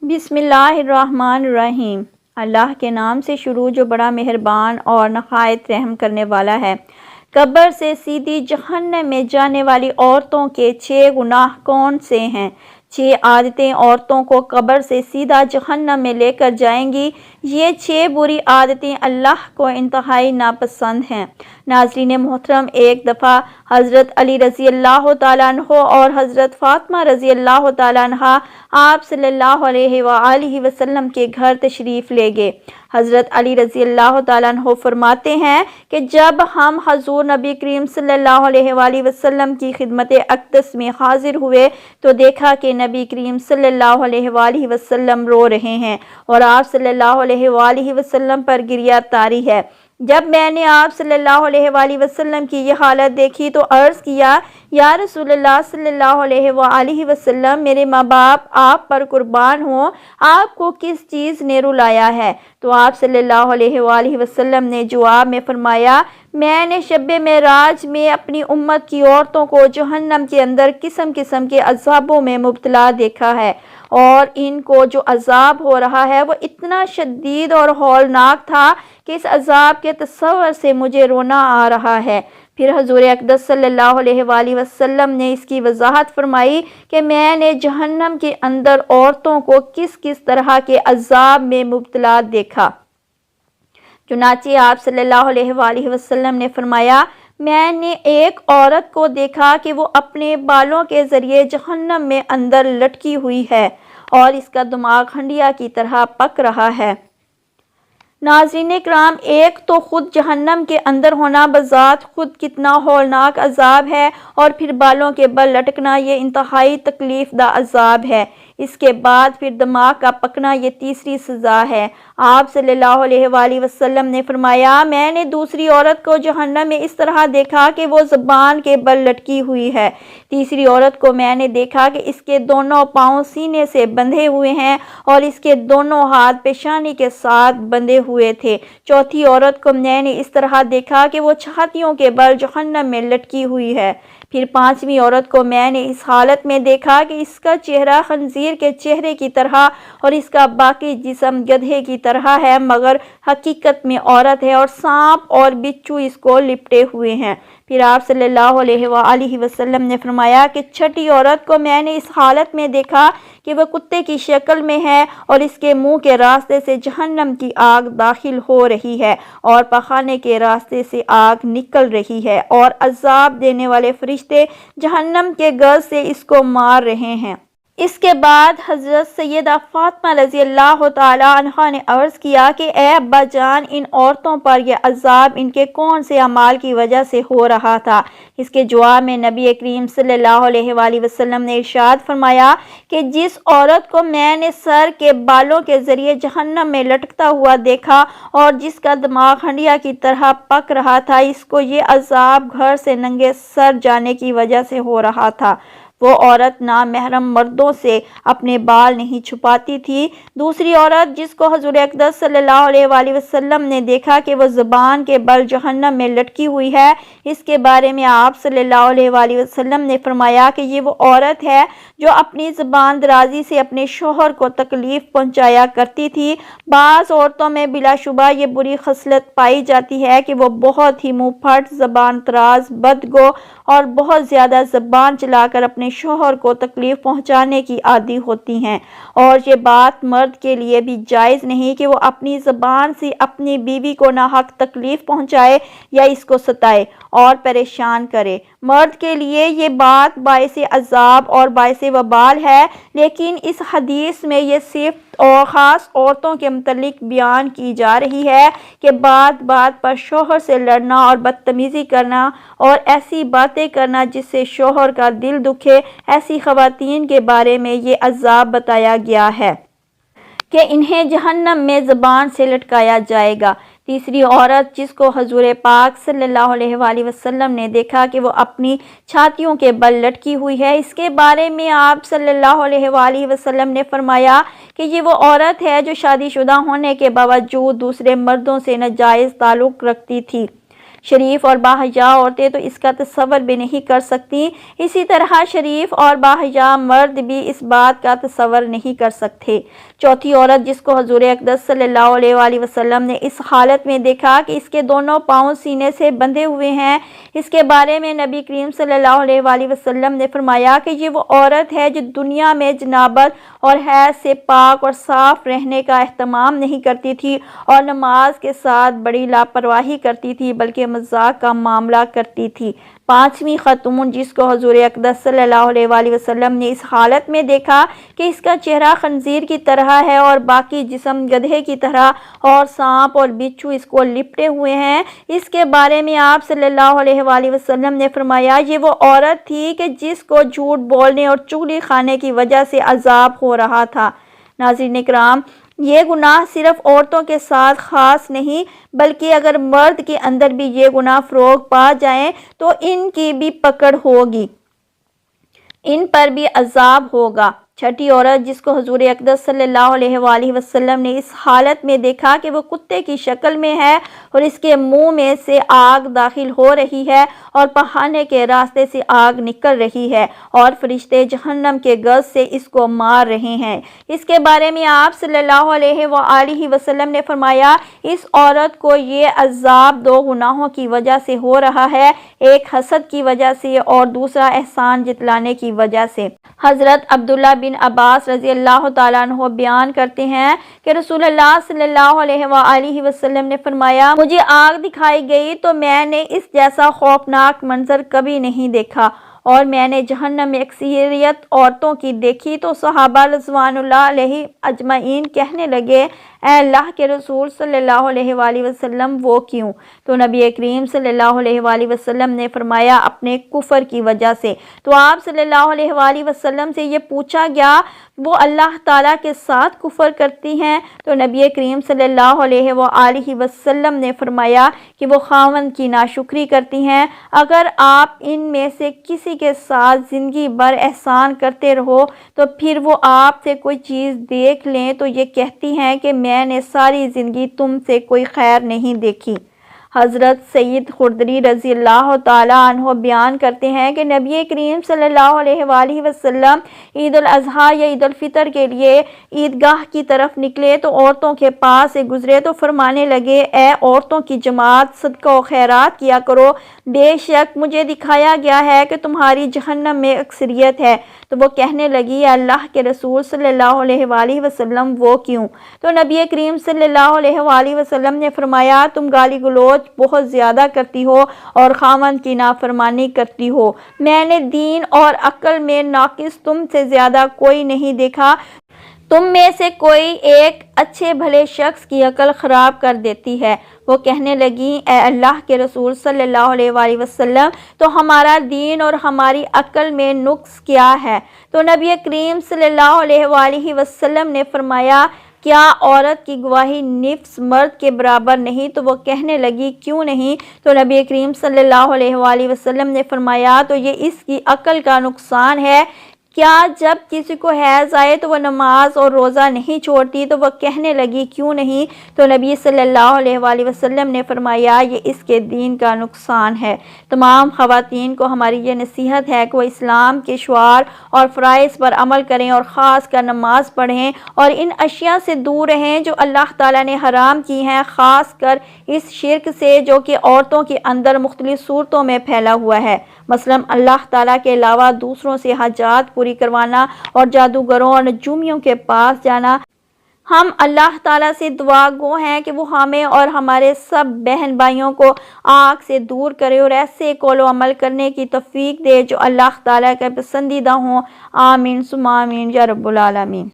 بسم اللہ الرحمن الرحیم۔ اللہ کے نام سے شروع جو بڑا مہربان اور نہایت رحم کرنے والا ہے۔ قبر سے سیدھی جہنم میں جانے والی عورتوں کے 6 گناہ کون سے ہیں؟ 6 عادتیں عورتوں کو قبر سے سیدھا جہنم میں لے کر جائیں گی۔ یہ 6 بری عادتیں اللہ کو انتہائی ناپسند ہیں۔ ناظرین محترم، ایک دفعہ حضرت علی رضی اللہ تعالیٰ عنہ اور حضرت فاطمہ رضی اللہ تعالیٰ عنہ آپ صلی اللہ علیہ وآلہ وسلم کے گھر تشریف لے گئے۔ حضرت علی رضی اللہ تعالیٰ عنہ فرماتے ہیں کہ جب ہم حضور نبی کریم صلی اللہ علیہ وآلہ وسلم کی خدمت اقدس میں حاضر ہوئے تو دیکھا کہ نبی کریم صلی اللہ علیہ وآلہ وسلم رو رہے ہیں اور آپ صلی اللہ علیہ وآلہ وسلم پر گریہ طاری ہے۔ جب میں نے آپ صلی اللہ علیہ وآلہ وسلم کی یہ حالت دیکھی تو عرض کیا، یا رسول اللہ صلی اللہ علیہ وآلہ وسلم، میرے ماں باپ آپ پر قربان ہوں، آپ کو کس چیز نے رلایا ہے؟ تو آپ صلی اللہ علیہ وآلہ وسلم نے جواب میں فرمایا، میں نے شب معراج میں اپنی امت کی عورتوں کو جہنم کے اندر قسم قسم کے عذابوں میں مبتلا دیکھا ہے، اور ان کو جو عذاب ہو رہا ہے وہ اتنا شدید اور ہولناک تھا کہ اس عذاب کے تصور سے مجھے رونا آ رہا ہے۔ پھر حضور اقدس صلی اللہ علیہ وآلہ وسلم نے اس کی وضاحت فرمائی کہ میں نے جہنم کے اندر عورتوں کو کس کس طرح کے عذاب میں مبتلا دیکھا۔ چنانچہ آپ صلی اللہ علیہ وآلہ وسلم نے فرمایا، میں نے ایک عورت کو دیکھا کہ وہ اپنے بالوں کے ذریعے جہنم میں اندر لٹکی ہوئی ہے اور اس کا دماغ ہنڈیا کی طرح پک رہا ہے۔ ناظرین کرام، ایک تو خود جہنم کے اندر ہونا بذات خود کتنا ہولناک عذاب ہے، اور پھر بالوں کے بل لٹکنا یہ انتہائی تکلیف دہ عذاب ہے۔ اس کے بعد پھر دماغ کا پکنا یہ تیسری سزا ہے۔ آپ صلی اللہ علیہ وآلہ وسلم نے فرمایا، میں نے دوسری عورت کو جہنم میں اس طرح دیکھا کہ وہ زبان کے بل لٹکی ہوئی ہے۔ تیسری عورت کو میں نے دیکھا کہ اس کے دونوں پاؤں سینے سے بندھے ہوئے ہیں اور اس کے دونوں ہاتھ پیشانی کے ساتھ بندھے ہوئے تھے۔ چوتھی عورت کو میں نے اس طرح دیکھا کہ وہ چھاتیوں کے بل جہنم میں لٹکی ہوئی ہے۔ پھر پانچویں عورت کو میں نے اس حالت میں دیکھا کہ اس کا چہرہ خنزیر کے چہرے کی طرح اور اس کا باقی جسم گدھے کی طرح ہے، مگر حقیقت میں عورت ہے اور سانپ اور بچھو اس کو لپٹے ہوئے ہیں۔ پھر آپ صلی اللہ علیہ وآلہ وسلم نے فرمایا کہ چھٹی عورت کو میں نے اس حالت میں دیکھا کہ وہ کتے کی شکل میں ہے اور اس کے منہ کے راستے سے جہنم کی آگ داخل ہو رہی ہے اور پخانے کے راستے سے آگ نکل رہی ہے، اور عذاب دینے والے فرشتے جہنم کے گرد سے اس کو مار رہے ہیں۔ اس کے بعد حضرت سیدہ فاطمہ رضی اللہ تعالیٰ عنہا نے عرض کیا کہ اے ابا جان، ان عورتوں پر یہ عذاب ان کے کون سے اعمال کی وجہ سے ہو رہا تھا؟ اس کے جواب میں نبی کریم صلی اللہ علیہ وآلہ وسلم نے ارشاد فرمایا کہ جس عورت کو میں نے سر کے بالوں کے ذریعے جہنم میں لٹکتا ہوا دیکھا اور جس کا دماغ ہنڈیا کی طرح پک رہا تھا، اس کو یہ عذاب گھر سے ننگے سر جانے کی وجہ سے ہو رہا تھا۔ وہ عورت نامحرم مردوں سے اپنے بال نہیں چھپاتی تھی۔ دوسری عورت جس کو حضور اقدس صلی اللہ علیہ وآلہ وسلم نے دیکھا کہ وہ زبان کے بل جہنم میں لٹکی ہوئی ہے، اس کے بارے میں آپ صلی اللہ علیہ وآلہ وسلم نے فرمایا کہ یہ وہ عورت ہے جو اپنی زبان درازی سے اپنے شوہر کو تکلیف پہنچایا کرتی تھی۔ بعض عورتوں میں بلا شبہ یہ بری خصلت پائی جاتی ہے کہ وہ بہت ہی منہ پھٹ، زبان دراز، بدگو اور بہت زیادہ زبان چلا کر اپنے شوہر کو تکلیف پہنچانے کی عادی ہوتی ہیں، اور یہ بات مرد کے لیے بھی جائز نہیں کہ وہ اپنی زبان سے اپنی بیوی کو ناحق تکلیف پہنچائے یا اس کو ستائے اور پریشان کرے۔ مرد کے لیے یہ بات باعث عذاب اور باعث وبال ہے، لیکن اس حدیث میں یہ صرف اور خاص عورتوں کے متعلق بیان کی جا رہی ہے کہ بات بات پر شوہر سے لڑنا اور بدتمیزی کرنا اور ایسی باتیں کرنا جس سے شوہر کا دل دکھے، ایسی خواتین کے بارے میں یہ عذاب بتایا گیا ہے کہ انہیں جہنم میں زبان سے لٹکایا جائے گا۔ تیسری عورت جس کو حضور پاک صلی اللہ علیہ وآلہ وسلم نے دیکھا کہ وہ اپنی چھاتیوں کے بل لٹکی ہوئی ہے، اس کے بارے میں آپ صلی اللہ علیہ وآلہ وسلم نے فرمایا کہ یہ وہ عورت ہے جو شادی شدہ ہونے کے باوجود دوسرے مردوں سے ناجائز تعلق رکھتی تھی۔ شریف اور باحیا عورتیں تو اس کا تصور بھی نہیں کر سکتی، اسی طرح شریف اور باحیا مرد بھی اس بات کا تصور نہیں کر سکتے۔ چوتھی عورت جس کو حضور اقدس صلی اللہ علیہ وآلہ وسلم نے اس حالت میں دیکھا کہ اس کے دونوں پاؤں سینے سے بندھے ہوئے ہیں، اس کے بارے میں نبی کریم صلی اللہ علیہ وآلہ وسلم نے فرمایا کہ یہ وہ عورت ہے جو دنیا میں جنابت اور حیض سے پاک اور صاف رہنے کا اہتمام نہیں کرتی تھی اور نماز کے ساتھ بڑی لاپرواہی کرتی تھی بلکہ مذاق کا معاملہ کرتی تھی۔ پانچویں خاتون جس کو حضور اقدس صلی اللہ علیہ وآلہ وسلم نے اس حالت میں دیکھا کہ اس کا چہرہ خنزیر کی طرح ہے اور باقی جسم گدھے کی طرح اور سانپ اور بچھو اس کو لپٹے ہوئے ہیں، اس کے بارے میں آپ صلی اللہ علیہ وآلہ وسلم نے فرمایا یہ وہ عورت تھی کہ جس کو جھوٹ بولنے اور چغلی کھانے کی وجہ سے عذاب ہو رہا تھا۔ ناظرین اکرام، یہ گناہ صرف عورتوں کے ساتھ خاص نہیں بلکہ اگر مرد کے اندر بھی یہ گناہ فروغ پا جائیں تو ان کی بھی پکڑ ہوگی، ان پر بھی عذاب ہوگا۔ چھٹی عورت جس کو حضور اقدس صلی اللہ علیہ وآلہ وسلم نے اس حالت میں دیکھا کہ وہ کتے کی شکل میں ہے اور اس کے منہ میں سے آگ داخل ہو رہی ہے اور پخانے کے راستے سے آگ نکل رہی ہے اور فرشتے جہنم کے گز سے اس کو مار رہے ہیں، اس کے بارے میں آپ صلی اللہ علیہ وآلہ وسلم نے فرمایا اس عورت کو یہ عذاب دو گناہوں کی وجہ سے ہو رہا ہے، ایک حسد کی وجہ سے اور دوسرا احسان جتلانے کی وجہ سے۔ حضرت عبداللہ بن عباس رضی اللہ تعالیٰ عنہ بیان کرتے ہیں کہ رسول اللہ صلی اللہ علیہ وآلہ وسلم نے فرمایا مجھے آگ دکھائی گئی تو میں نے اس جیسا خوفناک منظر کبھی نہیں دیکھا، اور میں نے جہنم میں اکثریت عورتوں کی دیکھی تو صحابہ رضوان اللہ علیہ اجمعین کہنے لگے اے اللہ کے رسول صلی اللہ علیہ وآلہ وسلم وہ کیوں؟ تو نبی کریم صلی اللہ علیہ وآلہ وسلم نے فرمایا اپنے کفر کی وجہ سے۔ تو آپ صلی اللہ علیہ وآلہ وسلم سے یہ پوچھا گیا وہ اللہ تعالیٰ کے ساتھ کفر کرتی ہیں؟ تو نبی کریم صلی اللہ علیہ وآلہ وسلم نے فرمایا کہ وہ خاوند کی ناشکری کرتی ہیں۔ اگر آپ ان میں سے کسی کے ساتھ زندگی بھر احسان کرتے رہو تو پھر وہ آپ سے کوئی چیز دیکھ لیں تو یہ کہتی ہیں کہ میں نے ساری زندگی تم سے کوئی خیر نہیں دیکھی۔ حضرت سید خدری رضی اللہ تعالیٰ عنہ بیان کرتے ہیں کہ نبی کریم صلی اللہ علیہ وآلہ وسلم عید الاضحیٰ یا عید الفطر کے لیے عیدگاہ کی طرف نکلے تو عورتوں کے پاس سے گزرے تو فرمانے لگے اے عورتوں کی جماعت صدقہ و خیرات کیا کرو، بے شک مجھے دکھایا گیا ہے کہ تمہاری جہنم میں اکثریت ہے۔ تو وہ کہنے لگی اللہ کے رسول صلی اللہ علیہ وآلہ وسلم وہ کیوں؟ تو نبی کریم صلی اللہ علیہ وآلہ وسلم نے فرمایا تم گالی گلوچ بہت زیادہ کرتی ہو اور خاوند کی نافرمانی کرتی ہو، میں نے دین اور عقل میں ناقص تم سے زیادہ کوئی نہیں دیکھا، تم میں سے کوئی ایک اچھے بھلے شخص کی عقل خراب کر دیتی ہے۔ وہ کہنے لگی اے اللہ کے رسول صلی اللہ علیہ وآلہ وسلم تو ہمارا دین اور ہماری عقل میں نقص کیا ہے؟ تو نبی کریم صلی اللہ علیہ وآلہ وسلم نے فرمایا کیا عورت کی گواہی نفس مرد کے برابر نہیں؟ تو وہ کہنے لگی کیوں نہیں؟ تو نبی کریم صلی اللہ علیہ وآلہ وسلم نے فرمایا تو یہ اس کی عقل کا نقصان ہے، کیا جب کسی کو حیض آئے تو وہ نماز اور روزہ نہیں چھوڑتی؟ تو وہ کہنے لگی کیوں نہیں؟ تو نبی صلی اللہ علیہ وآلہ وسلم نے فرمایا یہ اس کے دین کا نقصان ہے۔ تمام خواتین کو ہماری یہ نصیحت ہے کہ وہ اسلام کے شعار اور فرائض پر عمل کریں اور خاص کر نماز پڑھیں اور ان اشیاء سے دور رہیں جو اللہ تعالیٰ نے حرام کی ہیں، خاص کر اس شرک سے جو کہ عورتوں کے اندر مختلف صورتوں میں پھیلا ہوا ہے، مثلا اللہ تعالیٰ کے علاوہ دوسروں سے حاجات پوری کروانا اور جادوگروں اور نجومیوں کے پاس جانا۔ ہم اللہ تعالیٰ سے دعا گو ہیں کہ وہ ہمیں اور ہمارے سب بہن بھائیوں کو آگ سے دور کرے اور ایسے قول و عمل کرنے کی توفیق دے جو اللہ تعالیٰ کے پسندیدہ ہوں۔ آمین ثم آمین یا رب العالمین۔